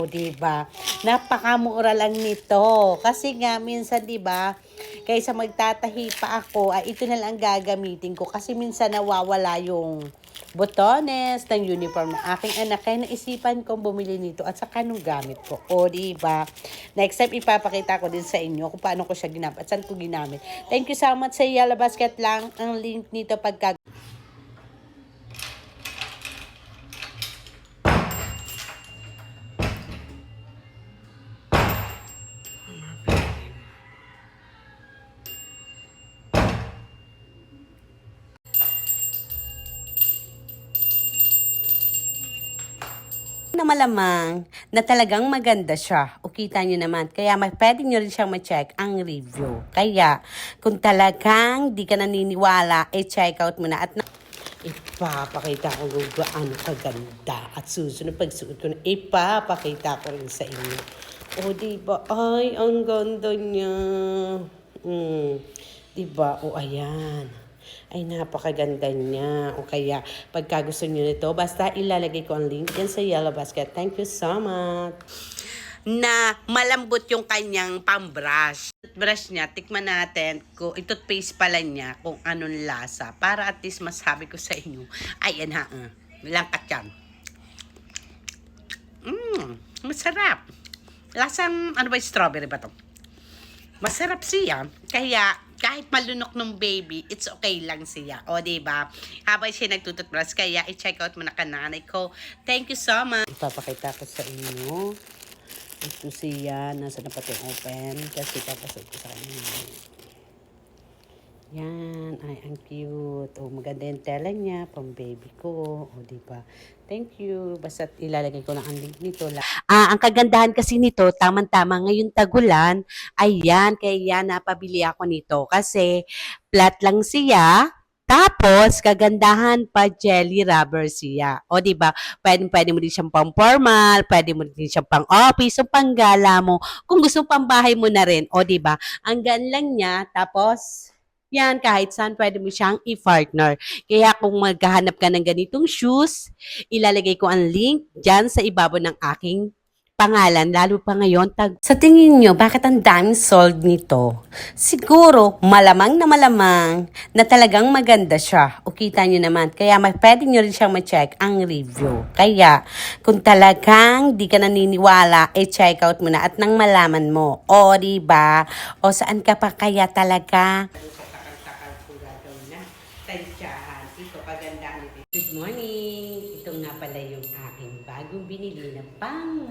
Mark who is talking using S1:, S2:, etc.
S1: O, diba? Napakamura lang nito. Kasi nga, minsan, diba, kaysa magtatahi pa ako, ay ito na lang gagamitin ko. Kasi minsan nawawala yung botones ng uniform ng aking anak. Kaya naisipan kong bumili nito at saka nung gamit ko. O, diba? Next time, ipapakita ko din sa inyo kung paano ko siya ginamit at saan ko ginamit. Thank you so much sa Yellow Basket lang. Ang link nito pagka na malamang na talagang maganda siya. O kita nyo naman. Kaya pwede nyo rin siyang ma-check ang review. Kaya kung talagang di ka naniniwala, check out mo na. At ipapakita ko kung gaano kaganda. At susunod pagsuot ko na, ipapakita ko rin sa inyo. O diba? Ay, ang ganda niya. Diba? O ayan. Ay, napakaganda niya. O kaya, pagka gusto niyo nito, basta ilalagay ko ang link dyan sa Yellow Basket. Thank you so much. Na malambot yung kanyang pambrush. Brush niya, tikman natin kung toothpaste pala niya kung anong lasa. Para at least masabi ko sa inyo. Ayan ha, langkat yan. Masarap. Lasang, ano ba, strawberry ba to? Masarap siya. Kaya, kahit malunok ng baby, it's okay lang siya. O, diba? Habang siya nagtututbrush, kaya i-check out mo na kananay ko. Thank you so much. Ipapakita ko sa inyo. Ito siya. Nasa na pati open. Kasi papasok ko sa inyo. Yan. Ay, ang cute. O, maganda yung tela niya. Pang baby ko. O, diba? Thank you. Basta ilalagay ko lang ang link nito. Ang kagandahan kasi nito, tamang-tama ngayon tagulan, ayan, kaya napabili ako nito. Kasi, flat lang siya, tapos, kagandahan pa, jelly rubber siya. O, di ba? Pwede mo din siyang pang formal, pwede mo din siyang pang office, o pang gala mo. Kung gusto pang bahay mo na rin, o, di ba? Ang gan lang niya, tapos, yan, kahit saan pwede mo siyang i-partner. Kaya kung maghahanap ka ng ganitong shoes, ilalagay ko ang link dyan sa ibabaw ng aking pangalan, lalo pa ngayon. Sa tingin nyo, bakit ang daming sold nito? Siguro, malamang na talagang maganda siya. O kita nyo naman. Kaya pwede nyo rin siyang ma-check ang review. Kaya, kung talagang di ka naniniwala, check out mo na at nang malaman mo. O, diba? O, saan ka pa kaya talaga? Takal-takal ko gagawin na. Tansyahan. Ito, kagandahan ito. Good morning! Ito nga pala yung aking bagong binili na pang